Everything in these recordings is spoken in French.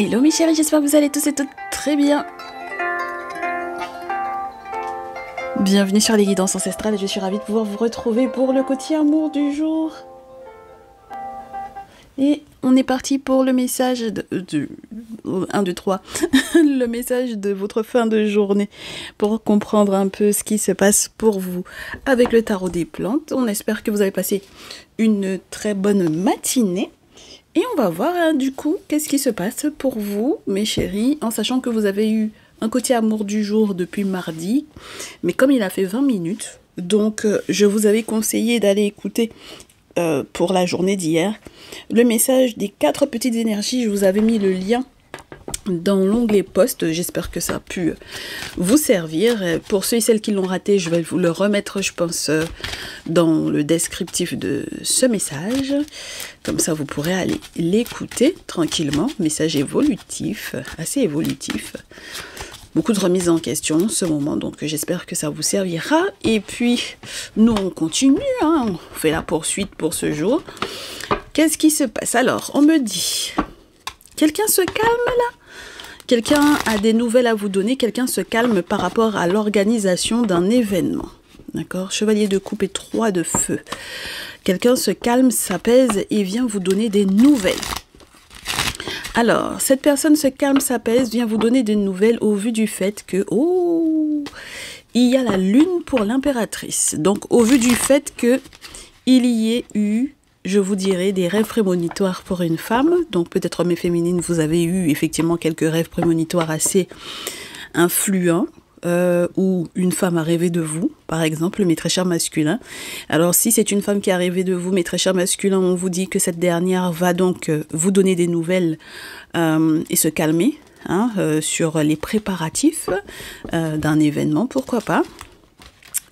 Hello mes chéris, j'espère que vous allez tous et toutes très bien. Bienvenue sur les guidances ancestrales et je suis ravie de pouvoir vous retrouver pour le quotidien amour du jour. Et on est parti pour le message de 1, 2, 3, le message de votre fin de journée pour comprendre un peu ce qui se passe pour vous avec le tarot des plantes. On espère que vous avez passé une très bonne matinée. Et on va voir du coup qu'est-ce qui se passe pour vous, mes chéris, en sachant que vous avez eu un côté amour du jour depuis mardi. Mais comme il a fait 20 minutes, donc je vous avais conseillé d'aller écouter pour la journée d'hier le message des 4 petites énergies. Je vous avais mis le lien dans l'onglet post, j'espère que ça a pu vous servir. Pour ceux et celles qui l'ont raté, je vais vous le remettre, je pense, dans le descriptif de ce message. Comme ça, vous pourrez aller l'écouter tranquillement. Message évolutif, assez évolutif. Beaucoup de remises en question en ce moment, donc j'espère que ça vous servira. Et puis, nous, on continue, hein, on fait la poursuite pour ce jour. Qu'est-ce qui se passe? Alors, on me dit... Quelqu'un se calme là? Quelqu'un a des nouvelles à vous donner, quelqu'un se calme par rapport à l'organisation d'un événement. D'accord? Chevalier de coupe et 3 de feu. Quelqu'un se calme, s'apaise et vient vous donner des nouvelles. Alors, cette personne se calme, s'apaise, vient vous donner des nouvelles au vu du fait que, oh, il y a la lune pour l'impératrice. Donc, au vu du fait que il y ait eu, je vous dirais, des rêves prémonitoires pour une femme. Donc peut-être homme et féminine, vous avez eu effectivement quelques rêves prémonitoires assez influents. Où une femme a rêvé de vous, par exemple, mes très chers masculins. Alors si c'est une femme qui a rêvé de vous, mes très chers masculins, on vous dit que cette dernière va donc vous donner des nouvelles et se calmer hein, sur les préparatifs d'un événement, pourquoi pas.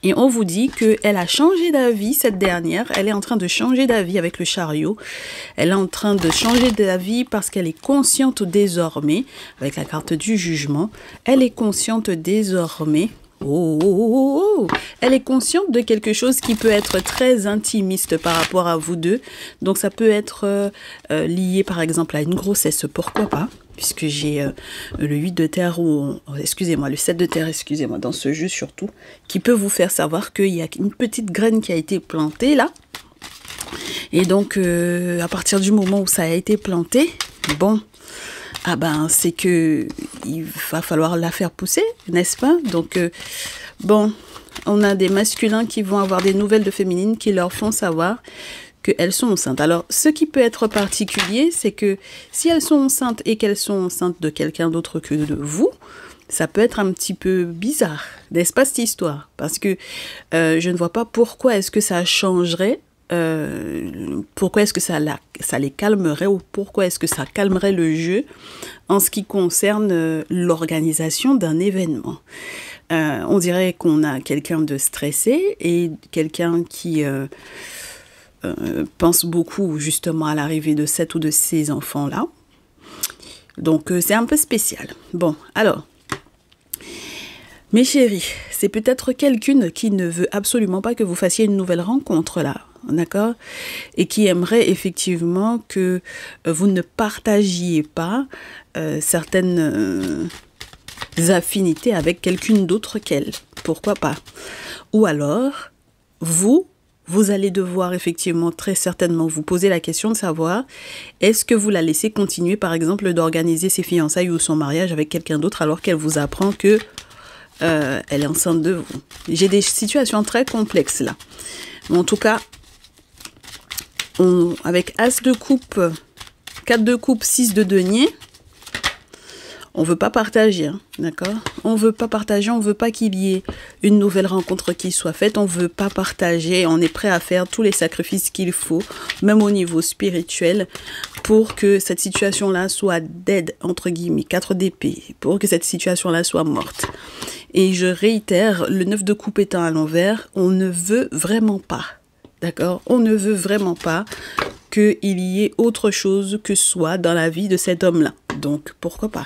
Et on vous dit qu'elle a changé d'avis, cette dernière. Elle est en train de changer d'avis avec le chariot. Elle est en train de changer d'avis parce qu'elle est consciente désormais, avec la carte du jugement, elle est consciente désormais. Elle est consciente de quelque chose qui peut être très intimiste par rapport à vous deux. Donc ça peut être lié par exemple à une grossesse, pourquoi pas, puisque j'ai le 8 de terre, ou excusez-moi, le 7 de terre, excusez-moi, dans ce jeu surtout, qui peut vous faire savoir qu'il y a une petite graine qui a été plantée là. Et donc à partir du moment où ça a été planté, bon... Ah ben, c'est que il va falloir la faire pousser, n'est-ce pas? Donc, bon, on a des masculins qui vont avoir des nouvelles de féminines qui leur font savoir qu'elles sont enceintes. Alors, ce qui peut être particulier, c'est que si elles sont enceintes et qu'elles sont enceintes de quelqu'un d'autre que de vous, ça peut être un petit peu bizarre, n'est-ce pas cette histoire? Parce que je ne vois pas pourquoi est-ce que ça changerait. Pourquoi est-ce que ça les calmerait ou pourquoi est-ce que ça calmerait le jeu en ce qui concerne l'organisation d'un événement. On dirait qu'on a quelqu'un de stressé et quelqu'un qui pense beaucoup justement à l'arrivée de cet ou de ces enfants-là. Donc c'est un peu spécial. Bon, alors... Mes chéris, c'est peut-être quelqu'une qui ne veut absolument pas que vous fassiez une nouvelle rencontre là, d'accord? Et qui aimerait effectivement que vous ne partagiez pas certaines affinités avec quelqu'une d'autre qu'elle. Pourquoi pas? Ou alors, vous allez devoir effectivement très certainement vous poser la question de savoir est-ce que vous la laissez continuer par exemple d'organiser ses fiançailles ou son mariage avec quelqu'un d'autre alors qu'elle vous apprend que elle est enceinte de vous. J'ai des situations très complexes là. Mais en tout cas, avec As de coupe, 4 de coupe, 6 de denier, on ne veut pas partager, hein, d'accord? On ne veut pas partager, on ne veut pas qu'il y ait une nouvelle rencontre qui soit faite, on ne veut pas partager, on est prêt à faire tous les sacrifices qu'il faut, même au niveau spirituel, pour que cette situation-là soit dead, entre guillemets, 4 d'épée, pour que cette situation-là soit morte. Et je réitère, le 9 de coupe étant à l'envers, on ne veut vraiment pas, d'accord? On ne veut vraiment pas qu'il y ait autre chose que soi dans la vie de cet homme-là. Donc, pourquoi pas?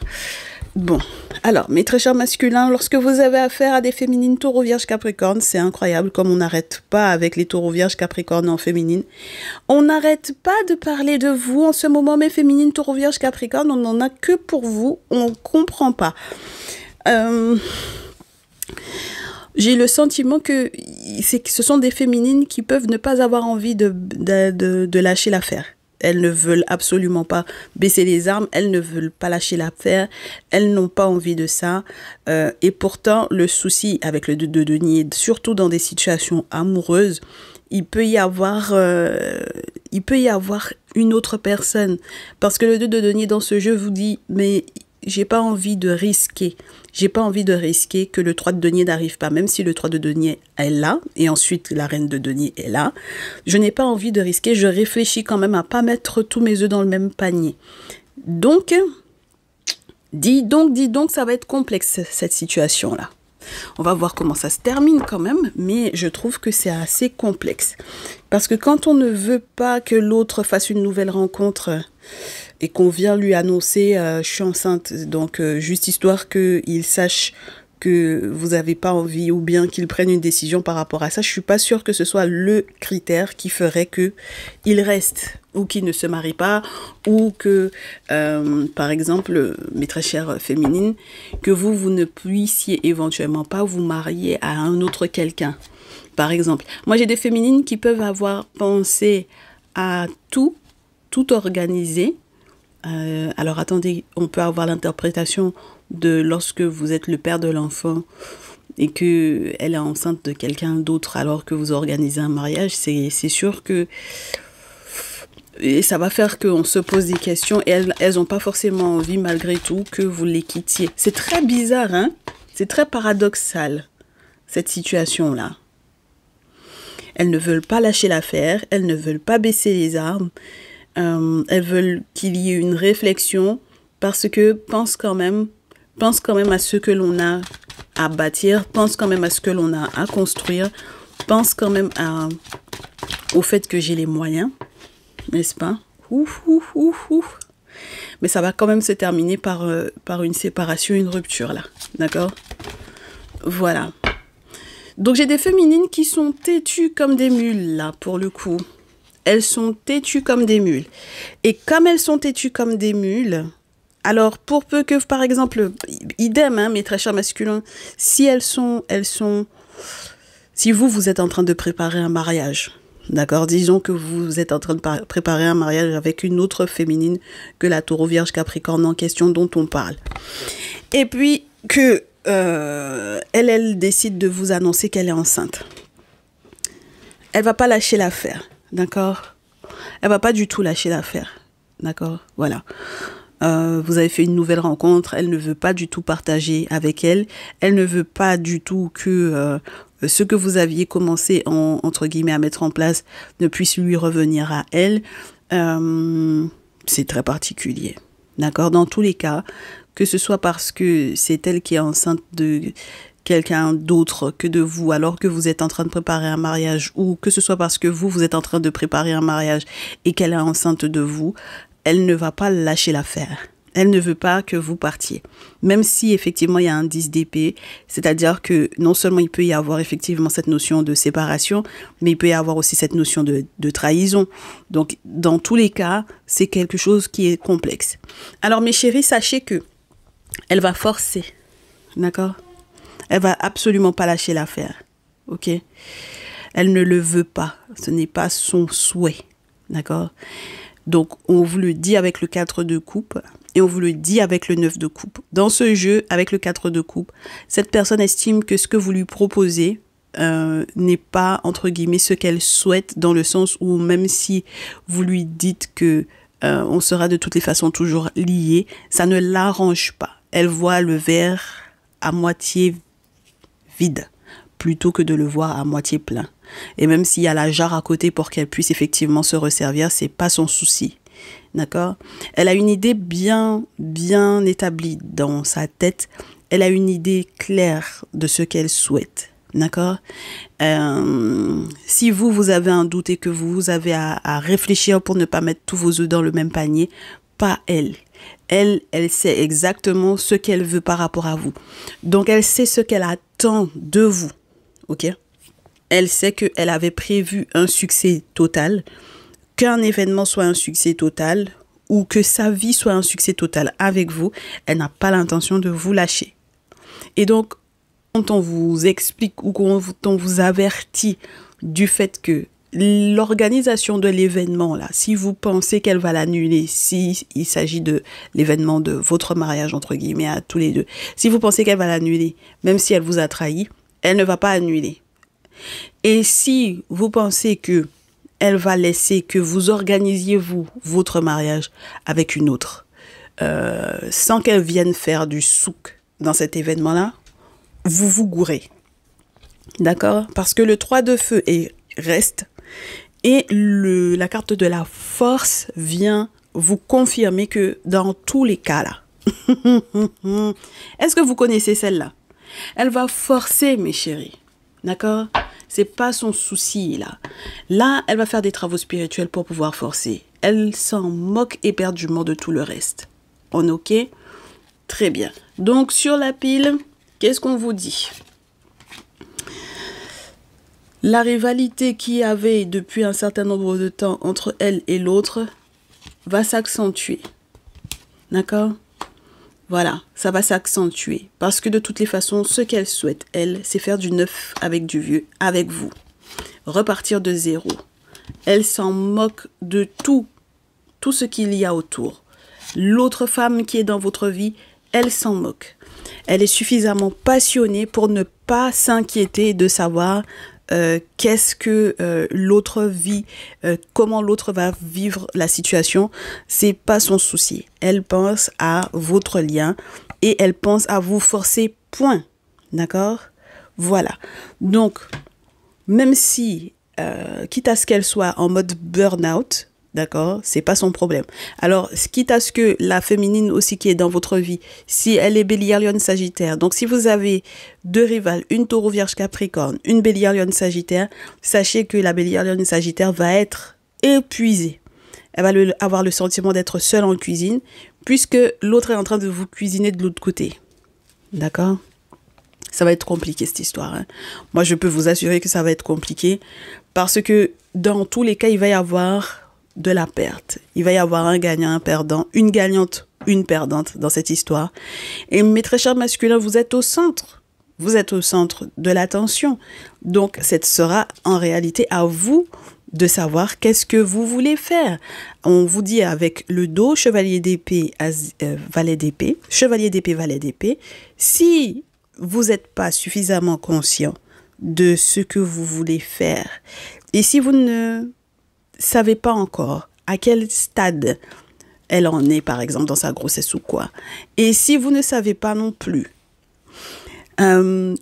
Bon, alors, mes très chers masculins, lorsque vous avez affaire à des féminines taureau vierge capricorne, c'est incroyable comme on n'arrête pas avec les taureaux vierge capricorne en féminine. On n'arrête pas de parler de vous en ce moment, mes féminines taureau vierge capricorne, on n'en a que pour vous, on ne comprend pas. J'ai le sentiment que ce sont des féminines qui peuvent ne pas avoir envie de lâcher l'affaire. Elles ne veulent absolument pas baisser les armes, elles ne veulent pas lâcher l'affaire, elles n'ont pas envie de ça. Et pourtant, le souci avec le 2 de denier, surtout dans des situations amoureuses, il peut y avoir une autre personne. Parce que le 2 de denier dans ce jeu vous dit, mais j'ai pas envie de risquer. J'ai pas envie de risquer que le 3 de denier n'arrive pas, même si le 3 de denier est là, et ensuite la reine de denier est là. Je n'ai pas envie de risquer, je réfléchis quand même à pas mettre tous mes œufs dans le même panier. Donc, dis donc, ça va être complexe cette situation-là. On va voir comment ça se termine quand même, mais je trouve que c'est assez complexe. Parce que quand on ne veut pas que l'autre fasse une nouvelle rencontre et qu'on vient lui annoncer je suis enceinte, donc juste histoire qu'il sache que vous n'avez pas envie ou bien qu'il prenne une décision par rapport à ça, je suis pas sûre que ce soit le critère qui ferait que il reste ou qu'il ne se marie pas ou que, par exemple, mes très chères féminines, que vous ne puissiez éventuellement pas vous marier à un autre quelqu'un. Par exemple, moi j'ai des féminines qui peuvent avoir pensé à tout organiser. Alors attendez, on peut avoir l'interprétation de lorsque vous êtes le père de l'enfant et que elle est enceinte de quelqu'un d'autre alors que vous organisez un mariage, c'est sûr que et ça va faire qu'on se pose des questions et elles n'ont pas forcément envie malgré tout que vous les quittiez. C'est très bizarre, hein? C'est très paradoxal, cette situation-là. Elles ne veulent pas lâcher l'affaire, elles ne veulent pas baisser les armes. Elles veulent qu'il y ait une réflexion parce que pense quand même à ce que l'on a à bâtir, pense quand même à ce que l'on a à construire, pense quand même au fait que j'ai les moyens, n'est-ce pas? Mais ça va quand même se terminer par une séparation, une rupture là, d'accord? Voilà. Donc j'ai des féminines qui sont têtues comme des mules là, pour le coup. Elles sont têtues comme des mules. Et comme elles sont têtues comme des mules, alors pour peu que, par exemple, idem, hein, mes très chers masculins, si si vous êtes en train de préparer un mariage, d'accord, disons que vous êtes en train de préparer un mariage avec une autre féminine que la taureau vierge capricorne en question dont on parle. Et puis que elle décide de vous annoncer qu'elle est enceinte. Elle va pas lâcher l'affaire. D'accord? Elle va pas du tout lâcher l'affaire. D'accord? Voilà. Vous avez fait une nouvelle rencontre. Elle ne veut pas du tout partager avec elle. Elle ne veut pas du tout que ce que vous aviez commencé entre guillemets à mettre en place ne puisse lui revenir à elle. C'est très particulier. D'accord? Dans tous les cas, que ce soit parce que c'est elle qui est enceinte de quelqu'un d'autre que de vous alors que vous êtes en train de préparer un mariage ou que ce soit parce que vous êtes en train de préparer un mariage et qu'elle est enceinte de vous, elle ne va pas lâcher l'affaire. Elle ne veut pas que vous partiez. Même si effectivement il y a un 10 d'épée, c'est-à-dire que non seulement il peut y avoir effectivement cette notion de séparation, mais il peut y avoir aussi cette notion de trahison. Donc dans tous les cas, c'est quelque chose qui est complexe. Alors mes chéris, sachez que elle va forcer, d'accord? Elle va absolument pas lâcher l'affaire, ok? Elle ne le veut pas, ce n'est pas son souhait, d'accord? Donc, on vous le dit avec le 4 de coupe et on vous le dit avec le 9 de coupe. Dans ce jeu, avec le 4 de coupe, cette personne estime que ce que vous lui proposez n'est pas, entre guillemets, ce qu'elle souhaite, dans le sens où même si vous lui dites que on sera de toutes les façons toujours liés, ça ne l'arrange pas. Elle voit le verre à moitié vide plutôt que de le voir à moitié plein. Et même s'il y a la jarre à côté pour qu'elle puisse effectivement se resservir, c'est pas son souci. D'accord? Elle a une idée bien établie dans sa tête. Elle a une idée claire de ce qu'elle souhaite. D'accord? Si vous avez un doute et que vous avez à réfléchir pour ne pas mettre tous vos œufs dans le même panier, pas elle. Elle sait exactement ce qu'elle veut par rapport à vous. Donc, elle sait ce qu'elle attend de vous. OK? Elle sait qu'elle avait prévu un succès total, qu'un événement soit un succès total ou que sa vie soit un succès total avec vous. Elle n'a pas l'intention de vous lâcher. Et donc, quand on vous explique ou quand on vous avertit du fait que l'organisation de l'événement, là, si vous pensez qu'elle va l'annuler, si il s'agit de l'événement de votre mariage, entre guillemets, à tous les deux, si vous pensez qu'elle va l'annuler, même si elle vous a trahi, elle ne va pas annuler. Et si vous pensez que elle va laisser que vous organisiez votre mariage avec une autre, sans qu'elle vienne faire du souk dans cet événement-là, vous vous gourrez. D'accord? Parce que le 3 de feu reste et la carte de la force vient vous confirmer que dans tous les cas là, est-ce que vous connaissez celle-là? Elle va forcer, mes chéris. D'accord? C'est pas son souci, là. Là, elle va faire des travaux spirituels pour pouvoir forcer. Elle s'en moque éperdument de tout le reste. On est OK? Très bien. Donc, sur la pile, qu'est-ce qu'on vous dit? La rivalité qu'il y avait depuis un certain nombre de temps entre elle et l'autre va s'accentuer. D'accord? Voilà, ça va s'accentuer. Parce que de toutes les façons, ce qu'elle souhaite, elle, c'est faire du neuf avec du vieux, avec vous. Repartir de zéro. Elle s'en moque de tout ce qu'il y a autour. L'autre femme qui est dans votre vie, elle s'en moque. Elle est suffisamment passionnée pour ne pas s'inquiéter de savoir qu'est-ce que l'autre vit, comment l'autre va vivre la situation. C'est pas son souci. Elle pense à votre lien et elle pense à vous forcer, point. D'accord? Voilà. Donc, même si, quitte à ce qu'elle soit en mode burn-out, d'accord, c'est pas son problème. Alors, quitte à ce que la féminine aussi qui est dans votre vie, si elle est Bélier, Lion, Sagittaire, donc si vous avez deux rivales, une Taureau, Vierge, Capricorne, une Bélier, Lion, Sagittaire, sachez que la Bélier, Lion, Sagittaire va être épuisée. Elle va avoir le sentiment d'être seule en cuisine, puisque l'autre est en train de vous cuisiner de l'autre côté. D'accord? Ça va être compliqué cette histoire. Hein. Moi, je peux vous assurer que ça va être compliqué, parce que dans tous les cas, il va y avoir de la perte. Il va y avoir un gagnant, un perdant, une gagnante, une perdante dans cette histoire. Et mes très chers masculins, vous êtes au centre. Vous êtes au centre de l'attention. Donc, ce sera en réalité à vous de savoir qu'est-ce que vous voulez faire. On vous dit avec le dos, chevalier d'épée, valet d'épée, chevalier d'épée, valet d'épée. Si vous n'êtes pas suffisamment conscient de ce que vous voulez faire, et si vous ne savez pas encore à quel stade elle en est, par exemple, dans sa grossesse ou quoi. Et si vous ne savez pas non plus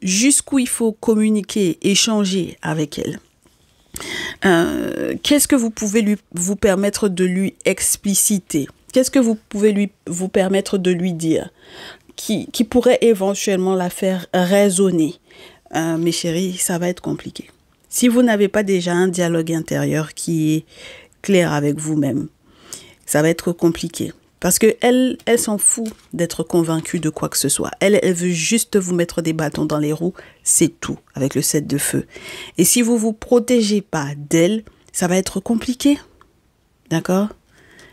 jusqu'où il faut communiquer, échanger avec elle, qu'est-ce que vous pouvez vous permettre de lui expliciter? Qu'est-ce que vous pouvez vous permettre de lui dire qui pourrait éventuellement la faire raisonner? Mes chéris, ça va être compliqué. Si vous n'avez pas déjà un dialogue intérieur qui est clair avec vous-même, ça va être compliqué. Parce que elle s'en fout d'être convaincue de quoi que ce soit. Elle veut juste vous mettre des bâtons dans les roues, c'est tout, avec le 7 de feu. Et si vous vous protégez pas d'elle, ça va être compliqué. D'accord?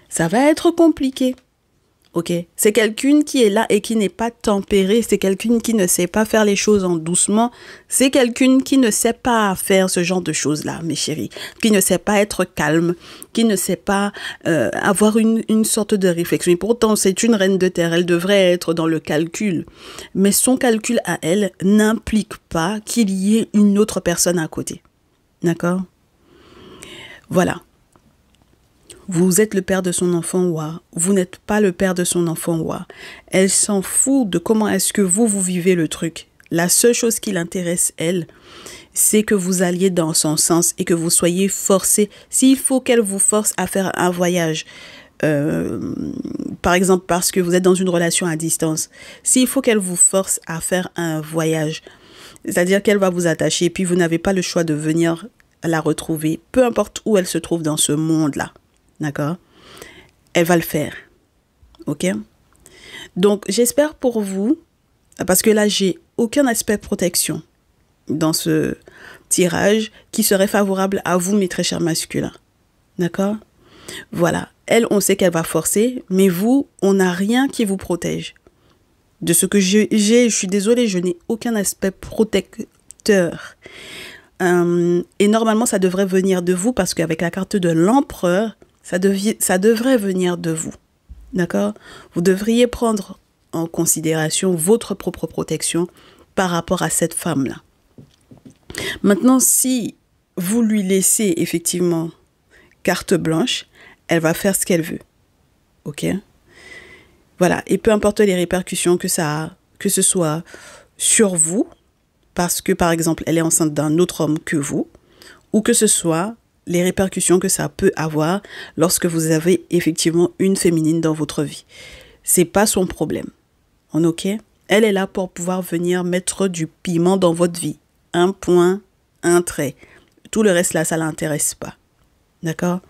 Ça va être compliqué. Ok, c'est quelqu'un qui est là et qui n'est pas tempéré, c'est quelqu'un qui ne sait pas faire les choses en doucement, c'est quelqu'un qui ne sait pas faire ce genre de choses-là, mes chéris, qui ne sait pas être calme, qui ne sait pas avoir une sorte de réflexion. Et pourtant, c'est une reine de terre, elle devrait être dans le calcul, mais son calcul à elle n'implique pas qu'il y ait une autre personne à côté. D'accord? Voilà. Vous êtes le père de son enfant, ouah. Vous n'êtes pas le père de son enfant, ouah. Elle s'en fout de comment est-ce que vous vivez le truc. La seule chose qui l'intéresse, elle, c'est que vous alliez dans son sens et que vous soyez forcé. S'il faut qu'elle vous force à faire un voyage, par exemple parce que vous êtes dans une relation à distance, s'il faut qu'elle vous force à faire un voyage, c'est-à-dire qu'elle va vous attacher et puis vous n'avez pas le choix de venir la retrouver, peu importe où elle se trouve dans ce monde-là. D'accord? Elle va le faire. Ok? Donc, j'espère pour vous, parce que là, j'ai aucun aspect protection dans ce tirage qui serait favorable à vous, mes très chers masculins. D'accord? Voilà. Elle, on sait qu'elle va forcer, mais vous, on n'a rien qui vous protège. De ce que j'ai, je suis désolée, je n'ai aucun aspect protecteur. Et normalement, ça devrait venir de vous parce qu'avec la carte de l'empereur, ça devrait venir de vous. D'accord? Vous devriez prendre en considération votre propre protection par rapport à cette femme-là. Maintenant, si vous lui laissez effectivement carte blanche, elle va faire ce qu'elle veut. Ok? Voilà. Et peu importe les répercussions que ça a, que ce soit sur vous, parce que, par exemple, elle est enceinte d'un autre homme que vous, ou que ce soit les répercussions que ça peut avoir lorsque vous avez effectivement une féminine dans votre vie. C'est pas son problème. Ok? Elle est là pour pouvoir venir mettre du piment dans votre vie. Un point, un trait. Tout le reste là, ça l'intéresse pas. D'accord?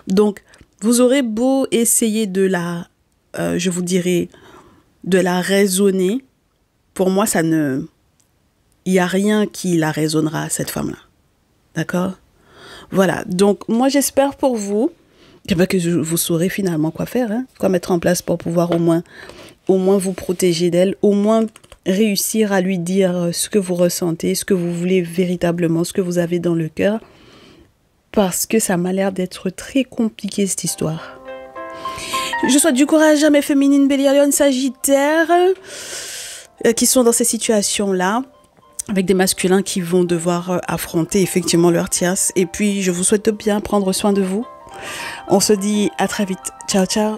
Donc, vous aurez beau essayer de la, je vous dirais, de la raisonner. Pour moi, ça ne... Il n'y a rien qui la raisonnera, cette femme-là. D'accord? Voilà. Donc, moi, j'espère pour vous que vous saurez finalement quoi faire, hein, quoi mettre en place pour pouvoir au moins vous protéger d'elle, au moins réussir à lui dire ce que vous ressentez, ce que vous voulez véritablement, ce que vous avez dans le cœur. Parce que ça m'a l'air d'être très compliqué, cette histoire. Je souhaite du courage à mes féminines Bélier, Lion, Sagittaire qui sont dans ces situations-là, avec des masculins qui vont devoir affronter effectivement leur tierce. Et puis, je vous souhaite de bien prendre soin de vous. On se dit à très vite. Ciao, ciao.